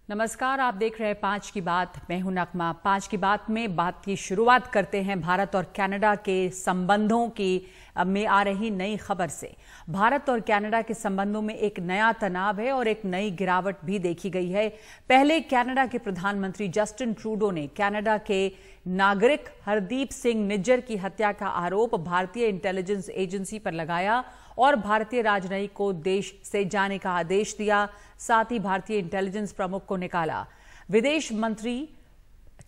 नमस्कार, आप देख रहे हैं 5 की बात। मैं हूं नगमा। 5 की बात में बात की शुरुआत करते हैं भारत और कनाडा के संबंधों की में आ रही नई खबर से। भारत और कनाडा के संबंधों में एक नया तनाव है और एक नई गिरावट भी देखी गई है। पहले कनाडा के प्रधानमंत्री जस्टिन ट्रूडो ने कनाडा के नागरिक हरदीप सिंह निज्जर की हत्या का आरोप भारतीय इंटेलिजेंस एजेंसी पर लगाया और भारतीय राजनयिक को देश से जाने का आदेश दिया। साथ ही भारतीय इंटेलिजेंस प्रमुख को निकाला। विदेश मंत्री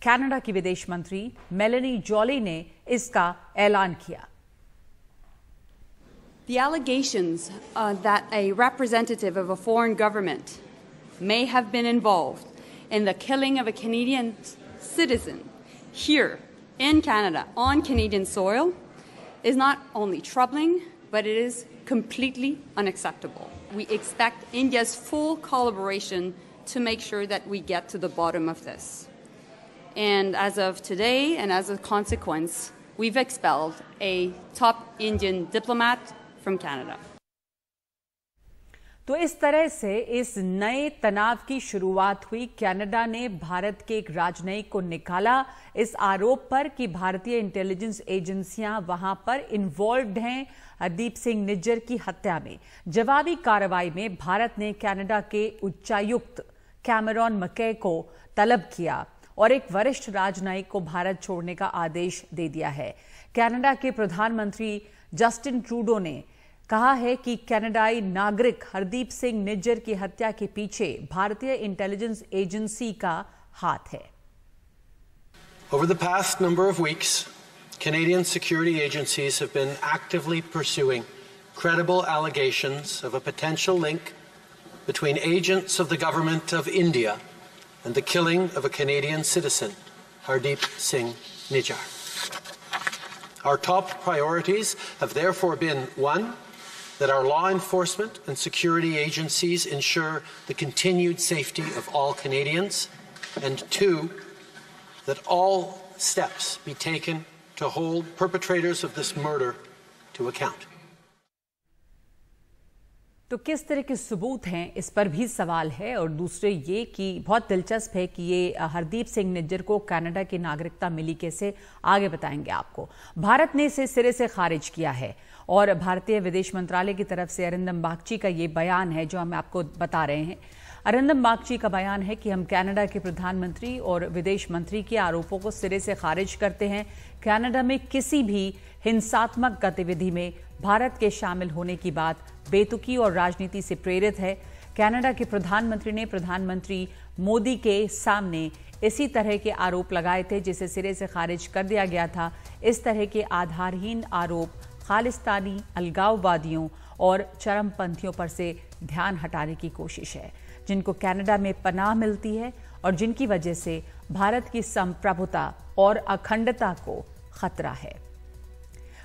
कनाडा की विदेश मंत्री मेलेनी जॉली ने इसका ऐलान किया। The allegations that a representative of a foreign government may have been involved in the killing of a Canadian citizen here in Canada on Canadian soil is not only troubling, but it is completely unacceptable. We expect India's full collaboration to make sure that we get to the bottom of this. And as of today, and as a consequence, we've expelled a top Indian diplomat from Canada. तो इस तरह से इस नए तनाव की शुरुआत हुई। कनाडा ने भारत के एक राजनयिक को निकाला इस आरोप पर कि भारतीय इंटेलिजेंस एजेंसियां वहां पर इन्वॉल्व्ड हैं हरदीप सिंह निज्जर की हत्या में। जवाबी कार्रवाई में भारत ने कनाडा के उच्चायुक्त कैमरॉन मैके को तलब किया और एक वरिष्ठ राजनयिक को भारत छोड़ने का आदेश दे दिया है। कनाडा के प्रधानमंत्री जस्टिन ट्रूडो ने कहा है कि कनाडाई नागरिक हरदीप सिंह निज्जर की हत्या के पीछे भारतीय इंटेलिजेंस एजेंसी का हाथ है। Over the past number of weeks, Canadian security agencies have been actively pursuing credible allegations of a potential link between agents of the government of India and the killing of a Canadian citizen, Hardeep Singh Nijjar. Our top priorities have therefore been, one, that our law enforcement and security agencies ensure the continued safety of all Canadians, and two, that all steps be taken to hold perpetrators of this murder to account. तो किस तरह के सबूत हैं, इस पर भी सवाल है। और दूसरे ये कि बहुत दिलचस्प है कि ये हरदीप सिंह निज्जर को कनाडा की नागरिकता मिली कैसे, आगे बताएंगे आपको। भारत ने इसे सिरे से खारिज किया है और भारतीय विदेश मंत्रालय की तरफ से अरिंदम बागची का ये बयान है जो हम आपको बता रहे हैं। अरिंदम बागची का बयान है कि हम कनाडा के प्रधानमंत्री और विदेश मंत्री के आरोपों को सिरे से खारिज करते हैं। कनाडा में किसी भी हिंसात्मक गतिविधि में भारत के शामिल होने की बात बेतुकी और राजनीति से प्रेरित है। कनाडा के प्रधानमंत्री ने प्रधानमंत्री मोदी के सामने इसी तरह के आरोप लगाए थे जिसे सिरे से खारिज कर दिया गया था। इस तरह के आधारहीन आरोप खालिस्तानी अलगाववादियों और चरमपंथियों पर से ध्यान हटाने की कोशिश है, जिनको कनाडा में पनाह मिलती है और जिनकी वजह से भारत की संप्रभुता और अखंडता को खतरा है।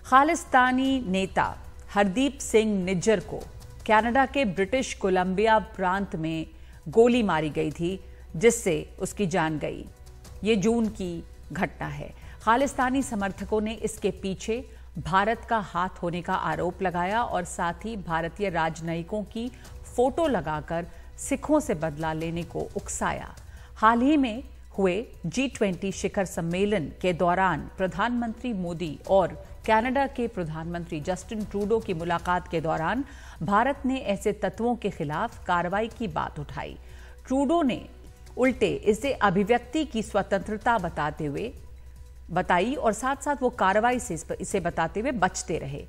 खालिस्तानी नेता हरदीप सिंह निज्जर को कनाडा के ब्रिटिश कोलंबिया प्रांत में गोली मारी गई थी जिससे उसकी जान गई। ये जून की घटना है। खालिस्तानी समर्थकों ने इसके पीछे भारत का हाथ होने का आरोप लगाया और साथ ही भारतीय राजनयिकों की फोटो लगाकर सिखों से बदला लेने को उकसाया। हाल ही में हुए G20 शिखर सम्मेलन के दौरान प्रधानमंत्री मोदी और कनाडा के प्रधानमंत्री जस्टिन ट्रूडो की मुलाकात के दौरान भारत ने ऐसे तत्वों के खिलाफ कार्रवाई की बात उठाई। ट्रूडो ने उल्टे इसे अभिव्यक्ति की स्वतंत्रता बताई और साथ साथ वो कार्रवाई से इसे बताते हुए बचते रहे।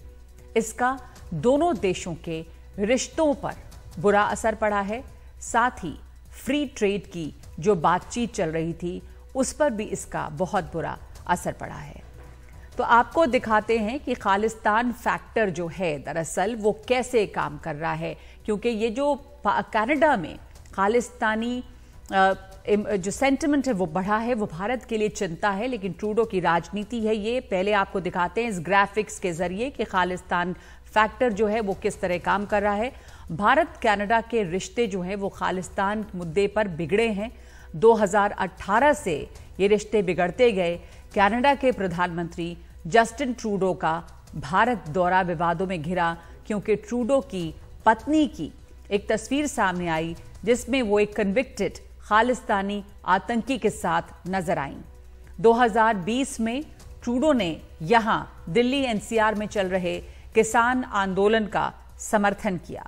इसका दोनों देशों के रिश्तों पर बुरा असर पड़ा है। साथ ही फ्री ट्रेड की जो बातचीत चल रही थी उस पर भी इसका बहुत बुरा असर पड़ा है। तो आपको दिखाते हैं कि खालिस्तान फैक्टर जो है दरअसल वो कैसे काम कर रहा है, क्योंकि ये जो कनाडा में खालिस्तानी जो सेंटिमेंट है वो बढ़ा है, वो भारत के लिए चिंता है। लेकिन ट्रूडो की राजनीति है ये। पहले आपको दिखाते हैं इस ग्राफिक्स के जरिए कि खालिस्तान फैक्टर जो है वो किस तरह काम कर रहा है। भारत कनाडा के रिश्ते जो हैं वो खालिस्तान मुद्दे पर बिगड़े हैं। 2018 से ये रिश्ते बिगड़ते गए। कनाडा के प्रधानमंत्री जस्टिन ट्रूडो का भारत दौरा विवादों में घिरा क्योंकि ट्रूडो की पत्नी की एक तस्वीर सामने आई जिसमें वो एक कन्विक्टेड खालिस्तानी आतंकी के साथ नजर आईं। 2020 में ट्रूडो ने यहां दिल्ली एनसीआर में चल रहे किसान आंदोलन का समर्थन किया।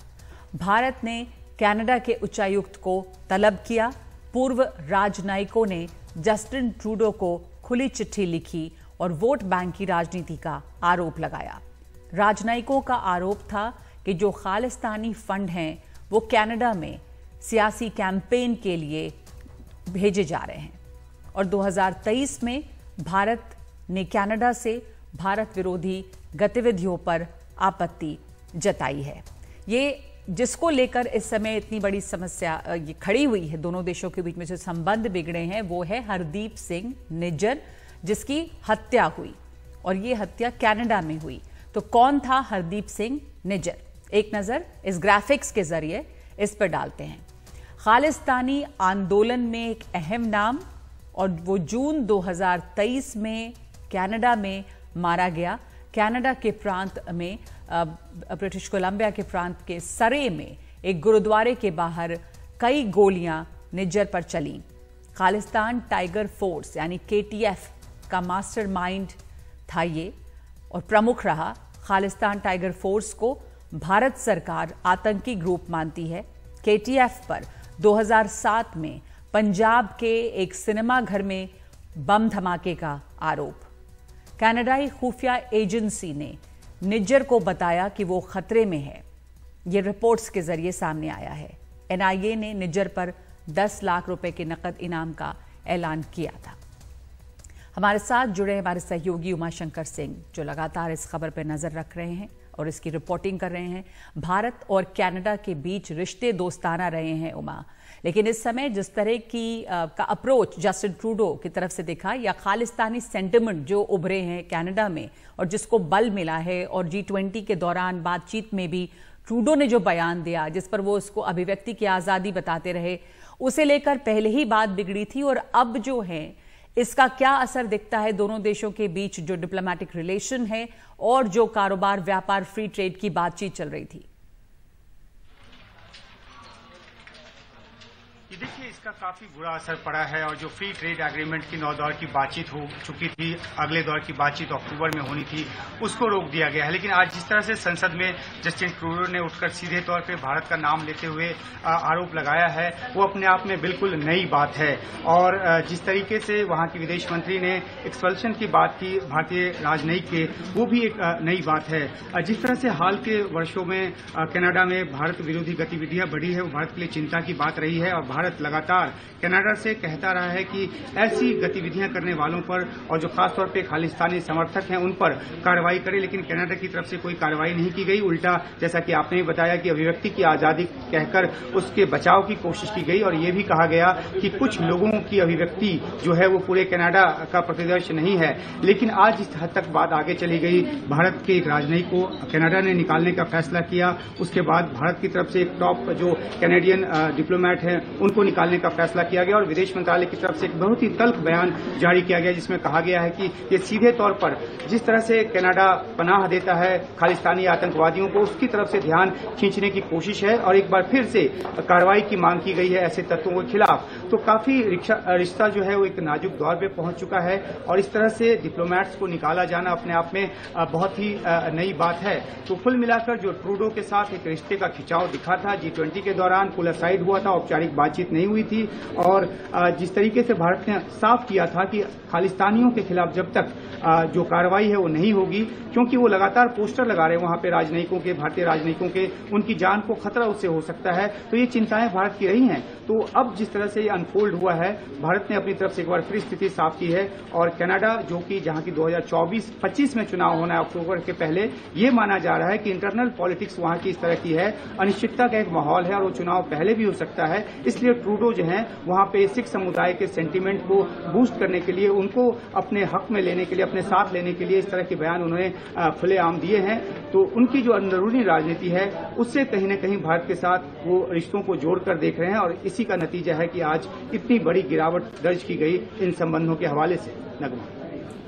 भारत ने कनाडा के उच्चायुक्त को तलब किया। पूर्व राजनयिकों ने जस्टिन ट्रूडो को खुली चिट्ठी लिखी और वोट बैंक की राजनीति का आरोप लगाया। राजनयिकों का आरोप था कि जो खालिस्तानी फंड हैं वो कनाडा में सियासी कैंपेन के लिए भेजे जा रहे हैं और 2023 में भारत ने कनाडा से भारत विरोधी गतिविधियों पर आपत्ति जताई है। ये जिसको लेकर इस समय इतनी बड़ी समस्या ये खड़ी हुई है, दोनों देशों के बीच में जो संबंध बिगड़े हैं, वो है हरदीप सिंह निज्जर, जिसकी हत्या हुई और ये हत्या कनाडा में हुई। तो कौन था हरदीप सिंह निज्जर? एक नजर इस ग्राफिक्स के जरिए इस पर डालते हैं। खालिस्तानी आंदोलन में एक अहम नाम, और वो जून 2023 में कनाडा में मारा गया। कनाडा के प्रांत में ब्रिटिश कोलंबिया के प्रांत के सरे में एक गुरुद्वारे के बाहर कई गोलियां निज्जर पर चलीं। खालिस्तान टाइगर फोर्स यानी KTF का मास्टरमाइंड था ये और प्रमुख रहा। खालिस्तान टाइगर फोर्स को भारत सरकार आतंकी ग्रुप मानती है। KTF पर 2007 में पंजाब के एक सिनेमा घर में बम धमाके का आरोप। कनाडाई खुफिया एजेंसी ने निज्जर को बताया कि वो खतरे में है। ये रिपोर्ट्स के जरिए सामने आया है। NIA ने निज्जर पर 10 लाख रुपए के नकद इनाम का ऐलान किया था। हमारे साथ जुड़े हमारे सहयोगी उमाशंकर सिंह, जो लगातार इस खबर पर नजर रख रहे हैं और इसकी रिपोर्टिंग कर रहे हैं। भारत और कनाडा के बीच रिश्ते दोस्ताना रहे हैं उमा, लेकिन इस समय जिस तरह की का अप्रोच जस्टिन ट्रूडो की तरफ से दिखा, या खालिस्तानी सेंटिमेंट जो उभरे हैं कनाडा में और जिसको बल मिला है, और G20 के दौरान बातचीत में भी ट्रूडो ने जो बयान दिया जिस पर वो उसको अभिव्यक्ति की आज़ादी बताते रहे, उसे लेकर पहले ही बात बिगड़ी थी। और अब जो है इसका क्या असर दिखता है दोनों देशों के बीच जो डिप्लोमेटिक रिलेशन है और जो कारोबार, व्यापार, फ्री ट्रेड की बातचीत चल रही थी? देखिए, इसका काफी बुरा असर पड़ा है और जो फ्री ट्रेड एग्रीमेंट की 9 दौर की बातचीत हो चुकी थी, अगले दौर की बातचीत अक्टूबर में होनी थी, उसको रोक दिया गया है। लेकिन आज जिस तरह से संसद में जस्टिन ट्रूडो ने उठकर सीधे तौर पे भारत का नाम लेते हुए आरोप लगाया है, वो अपने आप में बिल्कुल नई बात है। और जिस तरीके से वहां की विदेश मंत्री ने एक्सपल्शन की बात की भारतीय राजनयिक के, वो भी एक नई बात है। जिस तरह से हाल के वर्षों में कनाडा में भारत विरोधी गतिविधियां बढ़ी है, वो भारत के लिए चिंता की बात रही है और भारत लगातार कनाडा से कहता रहा है कि ऐसी गतिविधियां करने वालों पर और जो खासतौर पे खालिस्तानी समर्थक हैं उन पर कार्रवाई करे। लेकिन कनाडा की तरफ से कोई कार्रवाई नहीं की गई। उल्टा, जैसा कि आपने बताया कि अभिव्यक्ति की आजादी कहकर उसके बचाव की कोशिश की गई और ये भी कहा गया कि कुछ लोगों की अभिव्यक्ति जो है वो पूरे कनाडा का प्रतिदर्श नहीं है। लेकिन आज इस हद तक बात आगे चली गई। भारत के एक राजनयिक को कनाडा ने निकालने का फैसला किया। उसके बाद भारत की तरफ से एक टॉप जो कैनेडियन डिप्लोमेट है उनको निकालने का फैसला किया गया और विदेश मंत्रालय की तरफ से एक बहुत ही तल्ख बयान जारी किया गया, जिसमें कहा गया है कि ये सीधे तौर पर जिस तरह से कनाडा पनाह देता है खालिस्तानी आतंकवादियों को, उसकी तरफ से ध्यान खींचने की कोशिश है और एक बार फिर से कार्रवाई की मांग की गई है ऐसे तत्वों के खिलाफ। तो काफी रिश्ता जो है वो एक नाजुक दौर पे पहुंच चुका है और इस तरह से डिप्लोमैट्स को निकाला जाना अपने आप में बहुत ही नई बात है। तो कुल मिलाकर जो ट्रूडो के साथ एक रिश्ते का खिंचाव दिखा था, G20 के दौरान पुल असाइड हुआ था, औपचारिक बातचीत नहीं हुई थी और जिस तरीके से भारत ने साफ किया था कि खालिस्तानियों के खिलाफ जब तक जो कार्रवाई है वो नहीं होगी, क्योंकि वो लगातार पोस्टर लगा रहे हैं वहां पे राजनयिकों के, भारतीय राजनयिकों के, उनकी जान को खतरा उससे हो सकता है। तो ये चिंताएं भारत की रही हैं। तो अब जिस तरह से ये अनफोल्ड हुआ है, भारत ने अपनी तरफ से एक बार फिर स्थिति साफ की है और कनाडा जो कि जहां की 2024-25 में चुनाव होना है अक्टूबर के पहले, ये माना जा रहा है कि इंटरनल पॉलिटिक्स वहां की इस तरह की है, अनिश्चितता का एक माहौल है और वो चुनाव पहले भी हो सकता है। इसलिए ट्रूडो जो है वहां पे सिख समुदाय के सेंटीमेंट को बूस्ट करने के लिए, उनको अपने हक में लेने के लिए, अपने साथ लेने के लिए इस तरह के बयान उन्होंने खुलेआम दिए हैं। तो उनकी जो अंदरूनी राजनीति है उससे कहीं न कहीं भारत के साथ वो रिश्तों को जोड़कर देख रहे हैं और इसी का नतीजा है कि आज इतनी बड़ी गिरावट दर्ज की गई इन संबंधों के हवाले से। नगमा,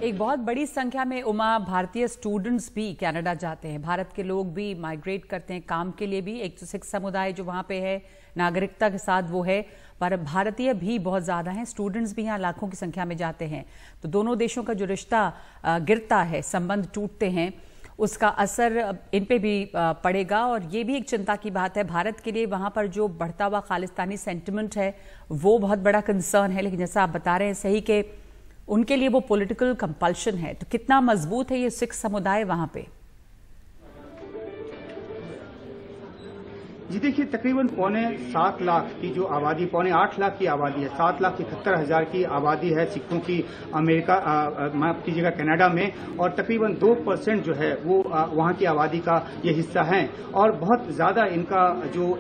एक बहुत बड़ी संख्या में उमा भारतीय स्टूडेंट्स भी कनाडा जाते हैं, भारत के लोग भी माइग्रेट करते हैं काम के लिए भी। एक तो सिख समुदाय जो वहां पे है, नागरिकता के साथ वो है, पर भारतीय भी बहुत ज़्यादा हैं, स्टूडेंट्स भी यहाँ लाखों की संख्या में जाते हैं। तो दोनों देशों का जो रिश्ता गिरता है, संबंध टूटते हैं, उसका असर इन पे भी पड़ेगा। और ये भी एक चिंता की बात है भारत के लिए, वहाँ पर जो बढ़ता हुआ खालिस्तानी सेंटिमेंट है वो बहुत बड़ा कंसर्न है। लेकिन जैसा आप बता रहे हैं सही कि उनके लिए वो पॉलिटिकल कंपल्शन है। तो कितना मजबूत है ये सिख समुदाय वहाँ पे? जी देखिए, तकरीबन 7.25 लाख की जो आबादी, 7.25 लाख की आबादी है, 7,71,000 की आबादी है सिखों की अमेरिका, माफ कीजिएगा, कनाडा में। और तकरीबन 2% जो है वो वहाँ की आबादी का ये हिस्सा है। और बहुत ज्यादा इनका जो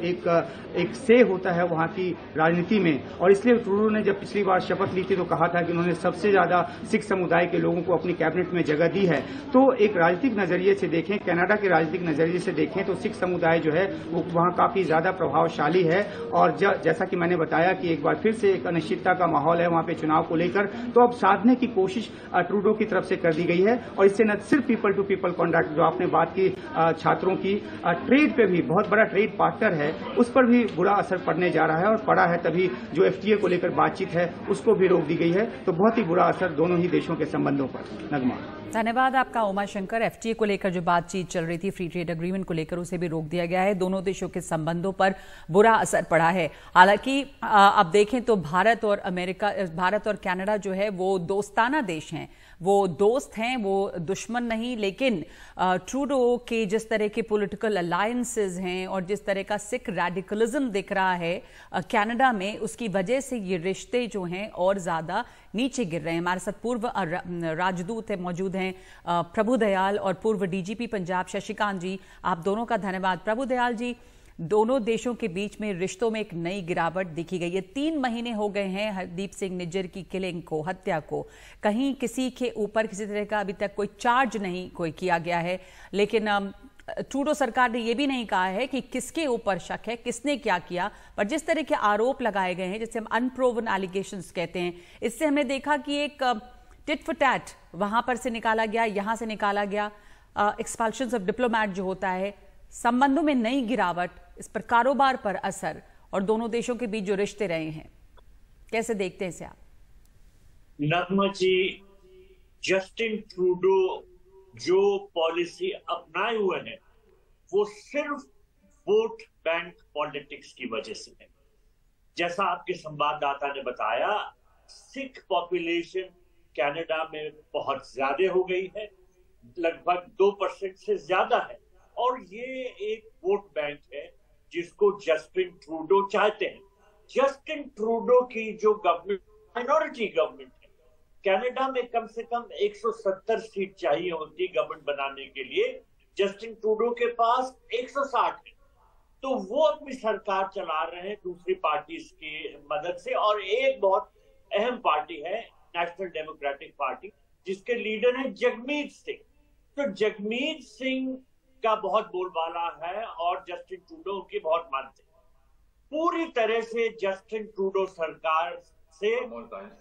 एक से होता है वहाँ की राजनीति में। और इसलिए ट्रूडो ने जब पिछली बार शपथ ली थी तो कहा था कि उन्होंने सबसे ज्यादा सिख समुदाय के लोगों को अपनी कैबिनेट में जगह दी है। तो एक राजनीतिक नजरिए से देखें, कनाडा के राजनीतिक नजरिए से देखें तो सिख समुदाय जो है वो वहाँ काफी ज्यादा प्रभावशाली है। और जैसा कि मैंने बताया कि एक बार फिर से एक अनिश्चितता का माहौल है वहाँ पे चुनाव को लेकर। तो अब साधने की कोशिश ट्रूडो की तरफ से कर दी गई है। और इससे न सिर्फ पीपल टू पीपल कॉन्टैक्ट जो आपने बात की छात्रों की, ट्रेड पे भी, बहुत बड़ा ट्रेड पार्टनर है, उस पर भी बुरा असर पड़ने जा रहा है और पड़ा है। तभी जो FTA को लेकर बातचीत है उसको भी रोक दी गई है। तो बहुत ही बुरा असर दोनों ही देशों के संबंधों पर। नगमा, धन्यवाद आपका उमाशंकर। FTA को लेकर जो बातचीत चल रही थी, फ्री ट्रेड एग्रीमेंट को लेकर, उसे भी रोक दिया गया है। दोनों देशों के संबंधों पर बुरा असर पड़ा है। हालांकि अब देखें तो भारत और कनाडा जो है वो दोस्ताना देश हैं, वो दोस्त हैं, वो दुश्मन नहीं। लेकिन ट्रूडो के जिस तरह के पॉलिटिकल अलायंसेस हैं और जिस तरह का सिख रेडिकलिज्म दिख रहा है कनाडा में, उसकी वजह से ये रिश्ते जो हैं और ज्यादा नीचे गिर रहे हैं। हमारे साथ पूर्व राजदूत मौजूद हैं प्रभु दयाल और पूर्व DGP पंजाब शशिकांत जी। आप दोनों का धन्यवाद। प्रभु दयाल जी, दोनों देशों के बीच में रिश्तों में एक नई गिरावट दिखी गई है। 3 महीने हो गए हैं हरदीप सिंह निज्जर की किलिंग को, हत्या को। कहीं किसी के ऊपर किसी तरह का अभी तक कोई चार्ज नहीं कोई किया गया है। लेकिन ट्रूडो सरकार ने यह भी नहीं कहा है कि किसके ऊपर शक है, किसने क्या किया। पर जिस तरह के आरोप लगाए गए हैं, जिसे हम अनप्रोवन एलिगेशंस कहते हैं, इससे हमने देखा कि एक टिट फॉर टैट वहां पर से निकाला गया, यहां से निकाला गया। एक्सपल्शंस ऑफ डिप्लोमैट जो होता है, संबंधों में नई गिरावट, इस पर कारोबार पर असर और दोनों देशों के बीच जो रिश्ते रहे हैं, कैसे देखते हैं इसे आप? नगमा जी, जस्टिन ट्रूडो जो पॉलिसी अपनाए हुए हैं वो सिर्फ वोट बैंक पॉलिटिक्स की वजह से है। जैसा आपके संवाददाता ने बताया, सिख पॉपुलेशन कनाडा में बहुत ज्यादा हो गई है, लगभग 2% से ज्यादा है। और ये एक वोट बैंक है जिसको जस्टिन ट्रूडो चाहते हैं। जस्टिन ट्रूडो की जो गवर्नमेंट, माइनॉरिटी गवर्नमेंट है, कनाडा में कम से कम 170 सीट चाहिए होती गवर्नमेंट बनाने के लिए, जस्टिन ट्रूडो के पास 160 है। तो वो अपनी सरकार चला रहे हैं दूसरी पार्टी की मदद से। और एक बहुत अहम पार्टी है नेशनल डेमोक्रेटिक पार्टी, जिसके लीडर है जगमीत सिंह। तो जगमीत सिंह का बहुत बोलबाला है और जस्टिन ट्रूडो की बहुत मानते हैं। पूरी तरह से जस्टिन ट्रूडो सरकार से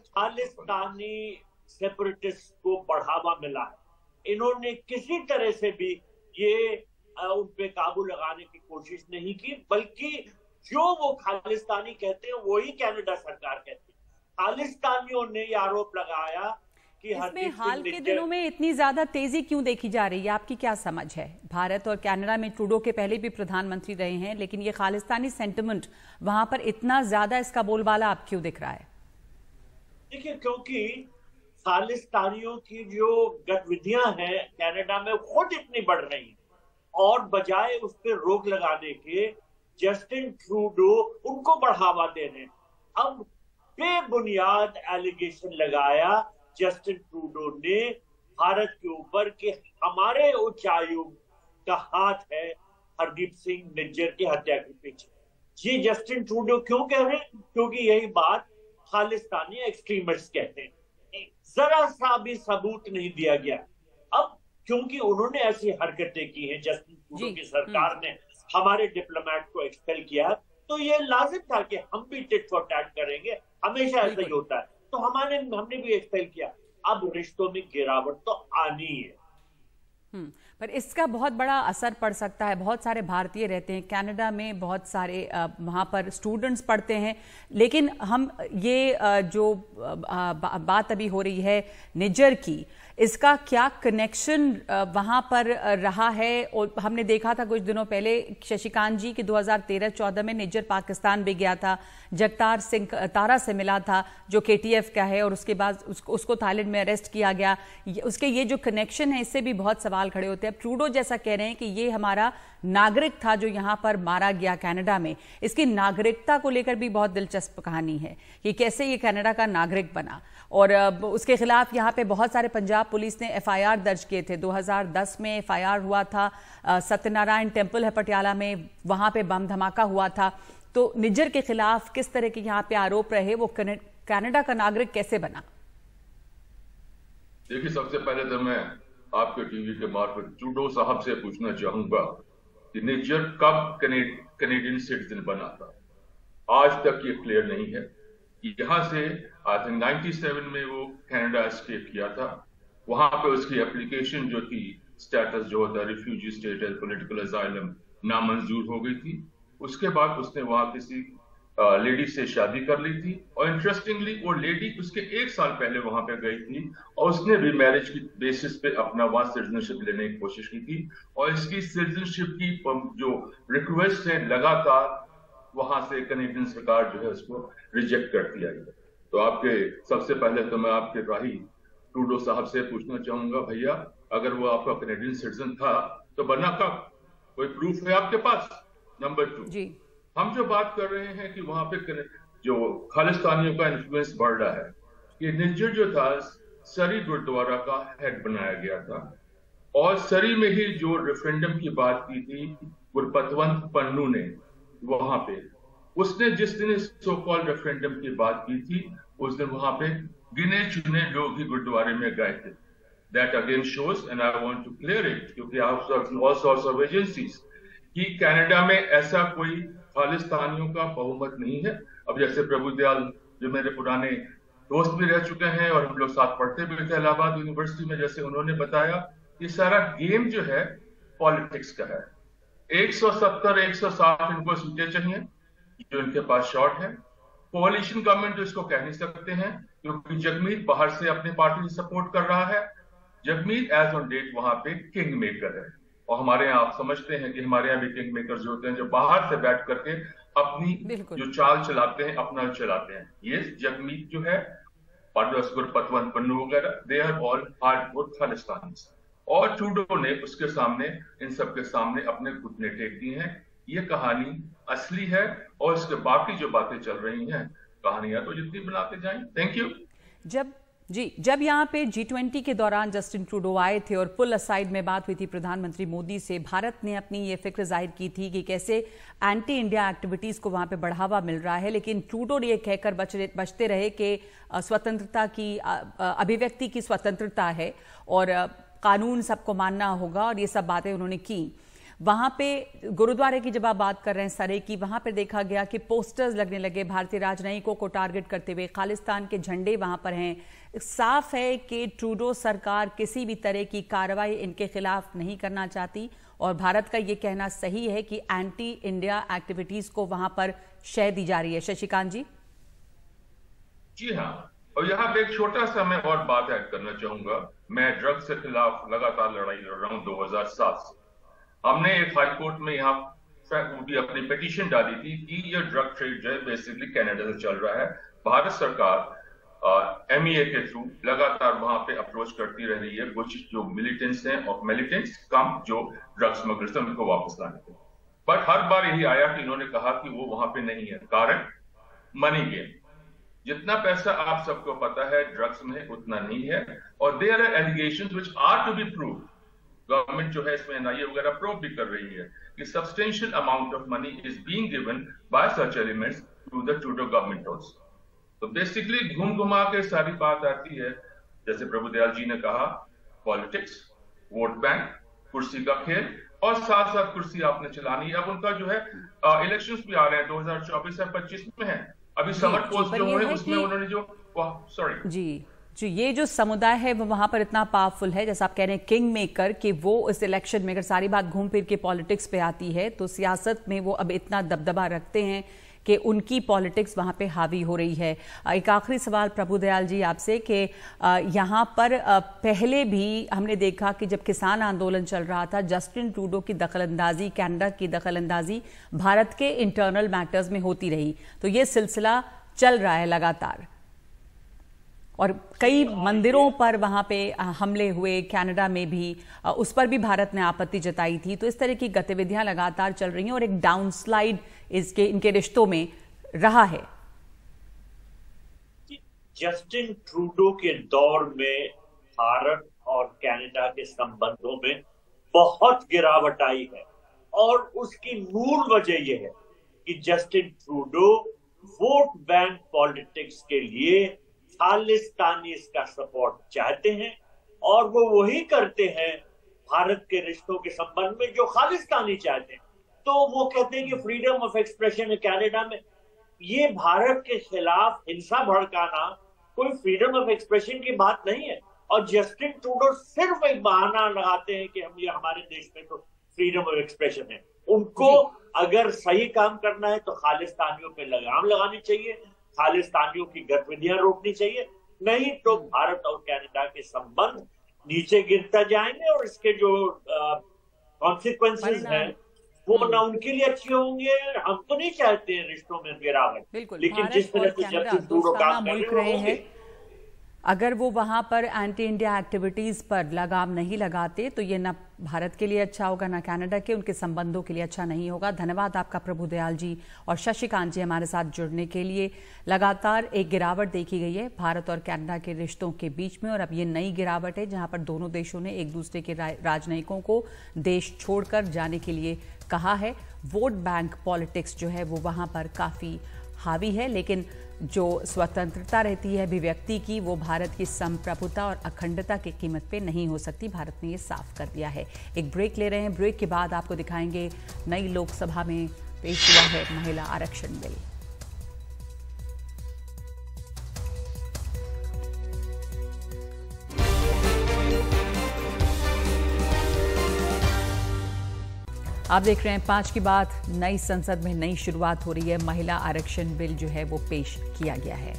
खालिस्तानी सेपरेटिस्ट को बढ़ावा मिला है। इन्होंने किसी तरह से भी ये उन पे काबू लगाने की कोशिश नहीं की, बल्कि जो वो खालिस्तानी कहते हैं वही कनाडा सरकार कहती है। खालिस्तानियों ने ये आरोप लगाया कि इसमें हाल के दिनों में इतनी ज्यादा तेजी क्यों देखी जा रही है, आपकी क्या समझ है? भारत और कनाडा में ट्रूडो के पहले भी प्रधानमंत्री रहे हैं, लेकिन ये खालिस्तानी सेंटिमेंट वहां पर इतना ज्यादा इसका बोलबाला आप क्यों दिख रहा है? देखिए, क्योंकि खालिस्तानियों की जो गतिविधियां हैं कनाडा में खुद इतनी बढ़ रही हैं, और बजाय उस पर रोक लगाने के जस्टिन ट्रूडो उनको बढ़ावा दे रहे हैं। अब बेबुनियाद एलिगेशन लगाया जस्टिन ट्रूडो ने भारत के ऊपर कि हमारे उच्चायुक्त का हाथ है हरदीप सिंह निज्जर की हत्या के पीछे। ये जस्टिन ट्रूडो क्यों कह रहे हैं? क्योंकि यही बात खालिस्तानी एक्सट्रीमिस्ट कहते हैं। जरा सा भी सबूत नहीं दिया गया। अब क्योंकि उन्होंने ऐसी हरकतें की हैं, जस्टिन ट्रूडो की सरकार ने हमारे डिप्लोमेट को एक्सपेल किया, तो ये लाजिम था कि हम भी टिट फॉर टैट करेंगे। हमेशा ऐसा ही होता है। तो हमने भी एक्सपेल किया। अब रिश्तों में गिरावट तो आनी है। पर इसका बहुत बड़ा असर पड़ सकता है। बहुत सारे भारतीय रहते हैं कनाडा में, बहुत सारे वहाँ पर स्टूडेंट्स पढ़ते हैं, लेकिन हम ये जो बात अभी हो रही है निज्जर की, इसका क्या कनेक्शन वहाँ पर रहा है? और हमने देखा था कुछ दिनों पहले शशिकांत जी कि 2013-14 में निज्जर पाकिस्तान भी गया था, जगतार सिंह तारा से मिला था जो KTF का है, और उसके बाद उसको थाईलैंड में अरेस्ट किया गया। उसके ये जो कनेक्शन है इससे भी बहुत सवाल खड़े होते हैं। अब ट्रूडो जैसा कह रहे हैं कि ये हमारा नागरिक था जो यहाँ पर मारा गया कनाडा में। इसकी नागरिकता को लेकर भी बहुत दिलचस्प कहानी है कि कैसे ये कनाडा का नागरिक बना, और उसके खिलाफ यहाँ पे बहुत सारे पंजाब पुलिस ने FIR दर्ज किए थे। 2010 में FIR हुआ था, सत्यनारायण टेम्पल है पटियाला में, वहां पे बम धमाका हुआ था। तो निज्जर के खिलाफ किस तरह के यहाँ पे आरोप रहे, वो कनाडा का नागरिक कैसे बना? देखिए, सबसे पहले तो मैं आपके टीवी के मार्फत ट्रूडो साहब से पूछना चाहूंगा कि निज्जर कब कैनेडियन सिटीजन बना था। आज तक ये क्लियर नहीं है। यहाँ से आई थिंक 97 में वो कनाडा एस्केप किया था। वहां पे उसकी एप्लीकेशन जो थी, स्टेटस जो होता है रिफ्यूजी स्टेटस, पॉलिटिकल असाइलम, नामंजूर हो गई थी। उसके बाद उसने वहां किसी लेडी से शादी कर ली थी, और इंटरेस्टिंगली वो लेडी उसके 1 साल पहले वहां पे गई थी, और उसने भी मैरिज की बेसिस पे अपना वहां सिटीजनशिप लेने की कोशिश की थी। और इसकी सिटीजनशिप की जो रिक्वेस्ट है लगातार वहां से कैनेडियन सरकार जो है उसको रिजेक्ट करती आई है। तो आपके सबसे पहले तो मैं आपके राही ट्रूडो साहब से पूछना चाहूंगा, भैया अगर वो आपका कैनेडियन सिटीजन था तो बना कब? कोई प्रूफ है आपके पास? नंबर 2, हम जो बात कर रहे हैं कि वहां पे जो खालिस्तानियों का इन्फ्लुएंस बढ़ रहा है, ये निज्जर जो था सरी गुरुद्वारा का हेड बनाया गया था, और सरी में ही जो रेफरेंडम की बात की थी गुरपतवंत पन्नू ने, वहां पे उसने जिस दिन सो कॉल्ड रेफरेंडम की बात की थी, उस दिन वहां पे गिने चुने लोग ही गुरुद्वारे में गए थे। That again shows, and I want to clear it, क्योंकि all sorts of agencies कि कनाडा में ऐसा कोई खालिस्तानियों का बहुमत नहीं है। अब जैसे प्रभु दयाल जो मेरे पुराने दोस्त भी रह चुके हैं और हम लोग साथ पढ़ते भी थे इलाहाबाद यूनिवर्सिटी में, जैसे उन्होंने बताया, ये सारा गेम जो है पॉलिटिक्स का है। 170-160 इनको सीटें चाहिए जो इनके पास शॉर्ट है। कोalition गवर्नमेंट तो इसको कह नहीं सकते हैं, क्योंकि जगमीत बाहर से अपनी पार्टी सपोर्ट कर रहा है। जगमीत एज ऑन डेट वहां पे किंग मेकर है, और हमारे यहाँ आप समझते हैं कि हमारे यहाँ भी किंग मेकर्स होते हैं जो बाहर से बैठ करके अपनी जो चाल चलाते हैं, अपना चलाते हैं। ये जगमीत जो है, गुरपतवंत पन्नू वगैरह, they are all hardcore Khalistanis. और ट्रूडो ने उसके सामने, इन सबके सामने अपने घुटने टेक दिए हैं। ये कहानी असली है, और इसके बाकी जो बातें चल रही हैं, कहानियां तो जितनी बनाते जाएं। Thank you. जब यहाँ पे G20 के दौरान जस्टिन ट्रूडो आए थे और पुल असाइड में बात हुई थी प्रधानमंत्री मोदी से, भारत ने अपनी ये फिक्र जाहिर की थी कि कैसे एंटी इंडिया एक्टिविटीज को वहां पे बढ़ावा मिल रहा है, लेकिन ट्रूडो ये कहकर बचते रहे कि स्वतंत्रता की, अभिव्यक्ति की स्वतंत्रता है और कानून सबको मानना होगा, और ये सब बातें उन्होंने की। वहां पे गुरुद्वारे की जब आप बात कर रहे हैं सरे की, वहां पे देखा गया कि पोस्टर्स लगने लगे भारतीय राजनयिकों को टारगेट करते हुए, खालिस्तान के झंडे वहां पर हैं। साफ है कि ट्रूडो सरकार किसी भी तरह की कार्रवाई इनके खिलाफ नहीं करना चाहती, और भारत का ये कहना सही है कि एंटी इंडिया एक्टिविटीज को वहां पर शह दी जा रही है। शशिकांत जी। जी हाँ, और यहाँ पे एक छोटा सा मैं और बात ऐड करना चाहूंगा। मैं ड्रग्स के खिलाफ लगातार लड़ाई लड़ रहा हूँ 2007 से। हमने एक हाई कोर्ट में यहाँ भी अपनी पिटीशन डाली थी कि ये ड्रग ट्रेड जो है बेसिकली कनाडा से चल रहा है। भारत सरकार MEA के थ्रू लगातार वहां पे अप्रोच करती रह रही है कुछ जो मिलिटेंट्स हैं, और मिलिटेंट्स कम जो ड्रग स्मगलर्स हैं उनको वापस लाने के। बट हर बार यही आया कि इन्होंने कहा कि वो वहां पे नहीं है। कारण मनी गेम। जितना पैसा आप सबको पता है ड्रग्स में उतना नहीं है, और there are allegations which are to be proved. Government जो है इसमें NIA वगैरह प्रूव भी कर रही है कि substantial amount of money is being given by such elements to the Trudeau government house. तो बेसिकली घूम घुमा के सारी बात आती है, जैसे प्रभुदयाल जी ने कहा, पॉलिटिक्स, वोट बैंक, कुर्सी का खेल, और साथ साथ कुर्सी आपने चलानी है। अब उनका जो है इलेक्शंस भी आ रहे हैं 2024 या 25 में है। अभी समर पोस्ट जो है उसमें उन्होंने जो जो ये जो समुदाय है वो वहां पर इतना पावरफुल है, जैसा आप कह रहे हैं किंग मेकर, कि वो इस इलेक्शन में, अगर सारी बात घूम फिर के पॉलिटिक्स पे आती है तो सियासत में वो अब इतना दबदबा रखते हैं कि उनकी पॉलिटिक्स वहां पे हावी हो रही है। एक आखिरी सवाल प्रभुदयाल जी आपसे कि यहाँ पर पहले भी हमने देखा कि जब किसान आंदोलन चल रहा था, जस्टिन ट्रूडो की दखलंदाजी, कनाडा की दखलंदाजी भारत के इंटरनल मैटर्स में होती रही। तो ये सिलसिला चल रहा है लगातार और कई मंदिरों पर वहां पे हमले हुए, कनाडा में भी, उस पर भी भारत ने आपत्ति जताई थी। तो इस तरह की गतिविधियां लगातार चल रही हैं और एक डाउनस्लाइड इनके रिश्तों में रहा है। जस्टिन ट्रूडो के दौर में भारत और कनाडा के संबंधों में बहुत गिरावट आई है और उसकी मूल वजह यह है कि Justin Trudeau vote bank politics के लिए खालिस्तानी का सपोर्ट चाहते हैं और वो वही करते हैं भारत के रिश्तों के संबंध में जो खालिस्तानी चाहते हैं। तो वो कहते हैं कि फ्रीडम ऑफ एक्सप्रेशन है कनाडा में। ये भारत के खिलाफ हिंसा भड़काना कोई फ्रीडम ऑफ एक्सप्रेशन की बात नहीं है। और जस्टिन ट्रूडो सिर्फ एक बहाना लगाते हैं कि हम ये हमारे देश में तो फ्रीडम ऑफ एक्सप्रेशन है। उनको अगर सही काम करना है तो खालिस्तानियों पे लगाम लगानी चाहिए, खालिस्तानियों की गतिविधियां रोकनी चाहिए, नहीं तो भारत और कनाडा के संबंध नीचे गिरता जाएंगे और इसके जो कॉन्सिक्वेंसेस हैं वो ना उनके लिए अच्छे होंगे। हम तो नहीं चाहते हैं रिश्तों में गिरावट, लेकिन जिस तरह से जस्टिन ट्रूडो काम कर रहे हैं, अगर वो वहां पर एंटी इंडिया एक्टिविटीज पर लगाम नहीं लगाते तो ये ना भारत के लिए अच्छा होगा, ना कनाडा के, उनके संबंधों के लिए अच्छा नहीं होगा। धन्यवाद आपका प्रभुदयाल जी और शशिकांत जी हमारे साथ जुड़ने के लिए। लगातार एक गिरावट देखी गई है भारत और कनाडा के रिश्तों के बीच में और अब ये नई गिरावट है जहां पर दोनों देशों ने एक दूसरे के राजनयिकों को देश छोड़कर जाने के लिए कहा है। वोट बैंक पॉलिटिक्स जो है वो वहां पर काफी हावी है, लेकिन जो स्वतंत्रता रहती है अभिव्यक्ति की वो भारत की संप्रभुता और अखंडता की कीमत पे नहीं हो सकती। भारत ने ये साफ कर दिया है। एक ब्रेक ले रहे हैं, ब्रेक के बाद आपको दिखाएंगे नई लोकसभा में पेश हुआ है महिला आरक्षण बिल। आप देख रहे हैं 5 की बात। नई संसद में नई शुरुआत हो रही है। महिला आरक्षण बिल जो है वो पेश किया गया है।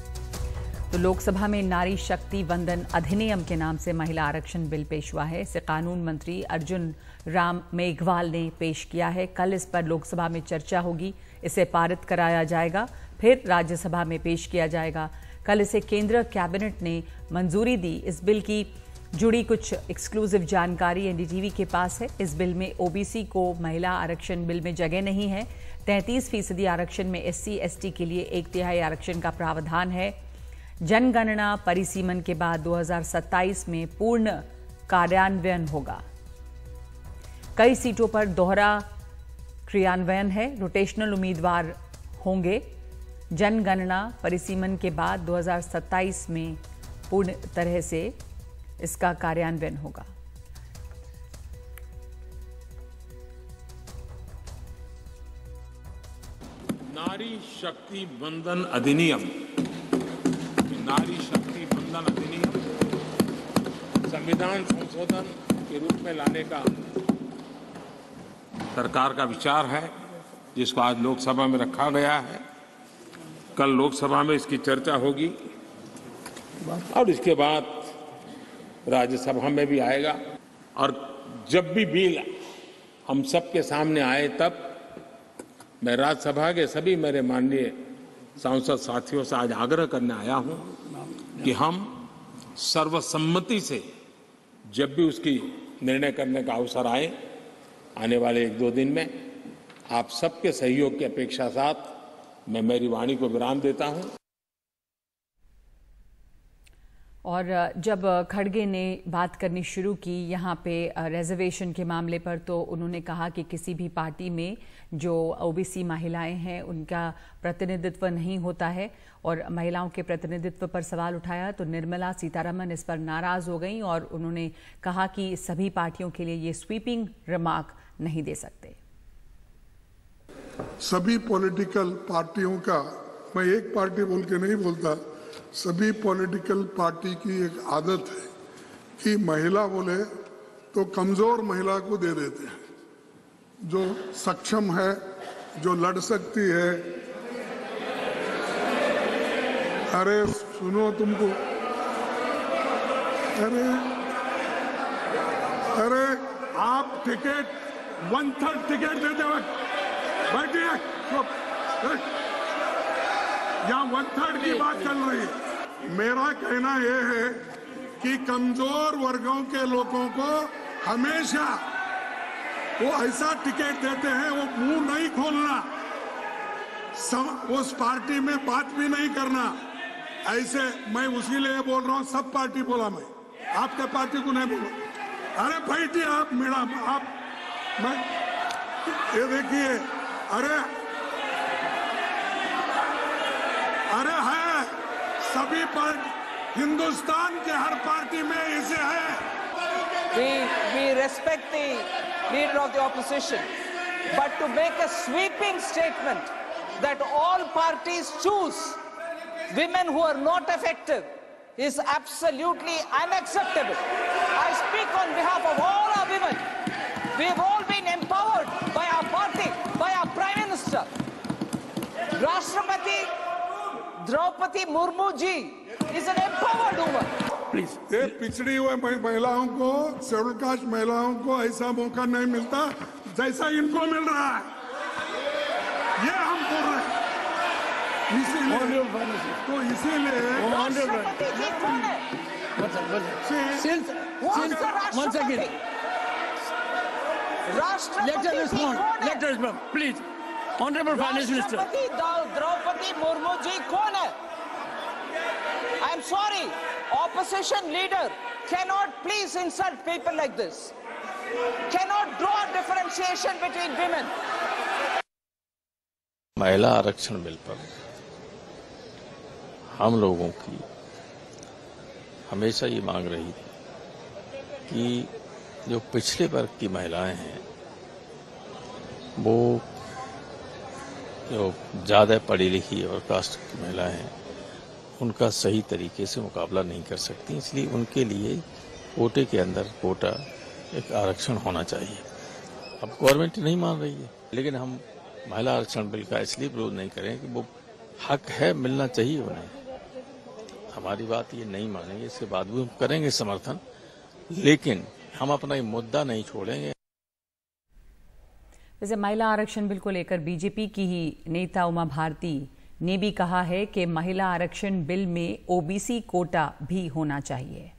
तो लोकसभा में नारी शक्ति वंदन अधिनियम के नाम से महिला आरक्षण बिल पेश हुआ है। इसे कानून मंत्री अर्जुन राम मेघवाल ने पेश किया है। कल इस पर लोकसभा में चर्चा होगी, इसे पारित कराया जाएगा, फिर राज्यसभा में पेश किया जाएगा। कल इसे केंद्र कैबिनेट ने मंजूरी दी। इस बिल की जुड़ी कुछ एक्सक्लूसिव जानकारी एनडीटीवी के पास है। इस बिल में ओबीसी को महिला आरक्षण बिल में जगह नहीं है। 33% आरक्षण में एससी एसटी के लिए 1/3 आरक्षण का प्रावधान है। जनगणना परिसीमन के बाद 2027 में पूर्ण कार्यान्वयन होगा। कई सीटों पर दोहरा क्रियान्वयन है। रोटेशनल उम्मीदवार होंगे। जनगणना परिसीमन के बाद 2027 में पूर्ण तरह से इसका कार्यान्वयन होगा। नारी शक्ति वंदन अधिनियम, नारी शक्ति वंदन अधिनियम संविधान संशोधन के रूप में लाने का सरकार का विचार है, जिसको आज लोकसभा में रखा गया है। कल लोकसभा में इसकी चर्चा होगी और इसके बाद राज्यसभा में भी आएगा। और जब भी बिल हम सबके सामने आए तब मैं राज्यसभा के सभी मेरे माननीय सांसद साथियों से आज आग्रह करने आया हूं कि हम सर्वसम्मति से जब भी उसकी निर्णय करने का अवसर आए, आने वाले 1-2 दिन में आप सबके सहयोग की अपेक्षा साथ मैं मेरी वाणी को विराम देता हूं। और जब खड़गे ने बात करनी शुरू की यहाँ पे रिजर्वेशन के मामले पर, तो उन्होंने कहा कि किसी भी पार्टी में जो ओबीसी महिलाएं हैं उनका प्रतिनिधित्व नहीं होता है और महिलाओं के प्रतिनिधित्व पर सवाल उठाया तो निर्मला सीतारमण इस पर नाराज हो गई और उन्होंने कहा कि सभी पार्टियों के लिए ये स्वीपिंग रिमार्क नहीं दे सकते। सभी पॉलिटिकल पार्टियों का मैं एक पार्टी बोल के नहीं बोलता, सभी पॉलिटिकल पार्टी की एक आदत है कि महिला बोले तो कमजोर महिला को दे देते हैं, जो सक्षम है, जो लड़ सकती है। अरे सुनो, तुमको अरे आप टिकट 1/3 टिकट देते वक्त बैठिए, यहाँ 1/3 की बात चल रही है। मेरा कहना यह है कि कमजोर वर्गों के लोगों को हमेशा वो ऐसा टिकट देते हैं, वो मुंह नहीं खोलना, उस पार्टी में बात भी नहीं करना। ऐसे मैं उसी लिए बोल रहा हूँ, सब पार्टी बोला, मैं आपके पार्टी को नहीं बोला। अरे बैठिए आप, मेरा आप, मैं ये देखिए, अरे है सभी पार्टी, हिंदुस्तान के हर पार्टी में इसे है। We respect the leader of the opposition, but to make a sweeping statement that all parties choose women who are not effective is absolutely unacceptable. I speak on behalf of all our women. We've all been empowered by our party, by our Prime Minister. Rashtrapati Draupadi Murmu ji is an empowered woman. Please. ये पिछड़ी हुए महिलाओं को, schedule caste महिलाओं को ऐसा मौका नहीं मिलता जैसा इनको मिल रहा है, ये हम बोल रहे हैं। इसीलिए तो इसीलिए राष्ट्रपति जी कौन है? Once again, राष्ट्रपति जी कौन है? Let us respond, please. Honorable Finance Minister. राष्ट्रपति द्रौपदी मुर्मू जी कौन है? I am sorry, opposition leader cannot please insult people like this. Cannot draw differentiation between women. महिला आरक्षण बिल पर हम लोगों की हमेशा ये मांग रही थी कि जो पिछड़े वर्ग की महिलाएं हैं, वो जो ज़्यादा पढ़ी लिखी और कास्ट की महिलाएं हैं, उनका सही तरीके से मुकाबला नहीं कर सकती, इसलिए उनके लिए कोटे के अंदर कोटा एक आरक्षण होना चाहिए। अब गवर्नमेंट नहीं मान रही है, लेकिन हम महिला आरक्षण बिल का इसलिए विरोध नहीं करें कि वो हक है, मिलना चाहिए उन्हें। हमारी बात ये नहीं मानेंगे, इसके बाद भी हम करेंगे समर्थन, लेकिन हम अपना ये मुद्दा नहीं छोड़ेंगे। वैसे महिला आरक्षण बिल को लेकर बीजेपी की ही नेता उमा भारती ने भी कहा है कि महिला आरक्षण बिल में ओबीसी कोटा भी होना चाहिए।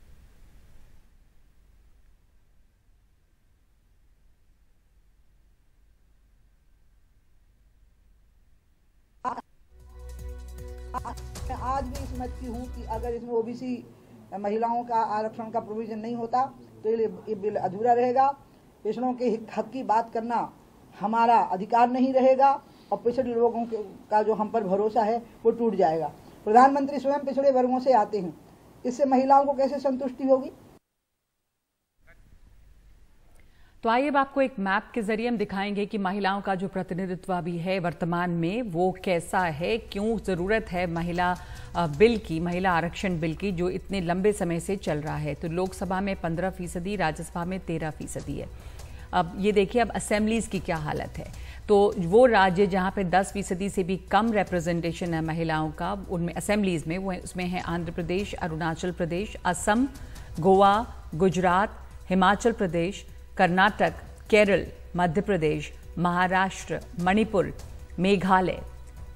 आज भी इस मत की हूँ कि अगर इसमें ओबीसी महिलाओं का आरक्षण का प्रोविजन नहीं होता तो ये बिल अधूरा रहेगा। पिछड़ों के हक की बात करना हमारा अधिकार नहीं रहेगा और पिछड़े लोगों का जो हम पर भरोसा है वो टूट जाएगा। प्रधानमंत्री स्वयं पिछड़े वर्गों से आते हैं, इससे महिलाओं को कैसे संतुष्टि होगी? तो आइए अब आपको एक मैप के जरिए हम दिखाएंगे कि महिलाओं का जो प्रतिनिधित्व भी है वर्तमान में वो कैसा है, क्यों जरूरत है महिला बिल की, महिला आरक्षण बिल की, जो इतने लंबे समय से चल रहा है। तो लोकसभा में 15%, राज्यसभा में 13% है। अब ये देखिए अब असेंबलीज की क्या हालत है। तो वो राज्य जहां पे 10% से भी कम रिप्रेजेंटेशन है महिलाओं का उनमें असेंबलीज में, वो उसमें है आंध्र प्रदेश, अरुणाचल प्रदेश, असम, गोवा, गुजरात, हिमाचल प्रदेश, कर्नाटक, केरल, मध्य प्रदेश, महाराष्ट्र, मणिपुर, मेघालय,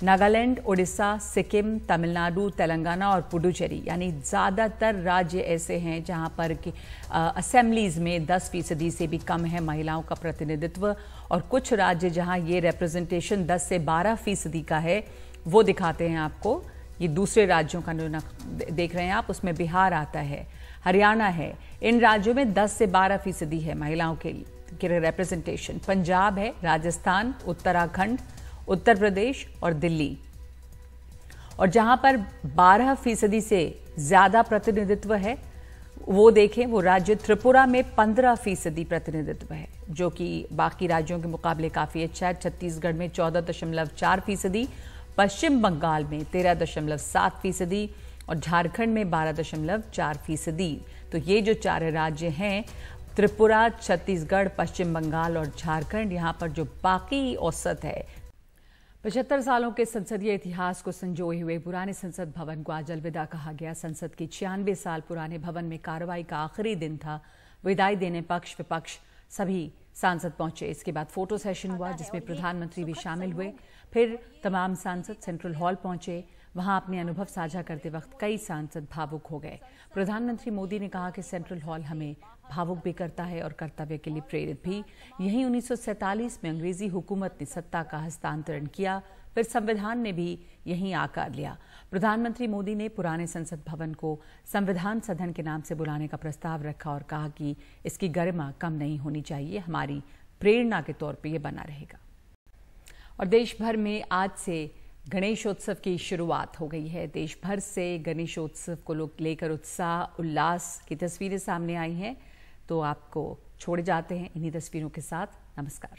नागालैंड, उड़ीसा, सिक्किम, तमिलनाडु, तेलंगाना और पुडुचेरी। यानी ज़्यादातर राज्य ऐसे हैं जहां पर कि असेंबलीज में 10% से भी कम है महिलाओं का प्रतिनिधित्व, और कुछ राज्य जहां ये रिप्रेजेंटेशन 10 से 12% का है वो दिखाते हैं आपको। ये दूसरे राज्यों का जो देख रहे हैं आप, उसमें बिहार आता है, हरियाणा है। इन राज्यों में 10 से 12% है महिलाओं के रिप्रेजेंटेशन। पंजाब है, राजस्थान, उत्तराखंड, उत्तर प्रदेश और दिल्ली। और जहां पर 12% से ज्यादा प्रतिनिधित्व है वो देखें, वो राज्य त्रिपुरा में 15% प्रतिनिधित्व है, जो कि बाकी राज्यों के मुकाबले काफी अच्छा है। छत्तीसगढ़ में 14.4%, पश्चिम बंगाल में 13.7% और झारखंड में 12.4%। तो ये जो 4 राज्य हैं, त्रिपुरा, छत्तीसगढ़, पश्चिम बंगाल और झारखंड, यहाँ पर जो बाकी औसत है। 75 सालों के संसदीय इतिहास को संजोए हुए पुराने संसद भवन को आज अलविदा कहा गया। संसद के 96 साल पुराने भवन में कार्रवाई का आखिरी दिन था। विदाई देने पक्ष विपक्ष सभी सांसद पहुंचे। इसके बाद फोटो सेशन हुआ जिसमें प्रधानमंत्री भी शामिल हुए। फिर तमाम सांसद सेंट्रल हॉल पहुंचे। वहां अपने अनुभव साझा करते वक्त कई सांसद भावुक हो गए। प्रधानमंत्री मोदी ने कहा कि सेंट्रल हॉल हमें भावुक भी करता है और कर्तव्य के लिए प्रेरित भी। यहीं 1947 में अंग्रेजी हुकूमत ने सत्ता का हस्तांतरण किया, फिर संविधान ने भी यहीं आकार लिया। प्रधानमंत्री मोदी ने पुराने संसद भवन को संविधान सदन के नाम से बुलाने का प्रस्ताव रखा और कहा कि इसकी गरिमा कम नहीं होनी चाहिए, हमारी प्रेरणा के तौर पर यह बना रहेगा। और देश भर में आज से गणेशोत्सव की शुरुआत हो गई है। देश भर से गणेशोत्सव को लेकर उत्साह उल्लास की तस्वीरें सामने आई हैं। तो आपको छोड़े जाते हैं इन्हीं तस्वीरों के साथ। नमस्कार।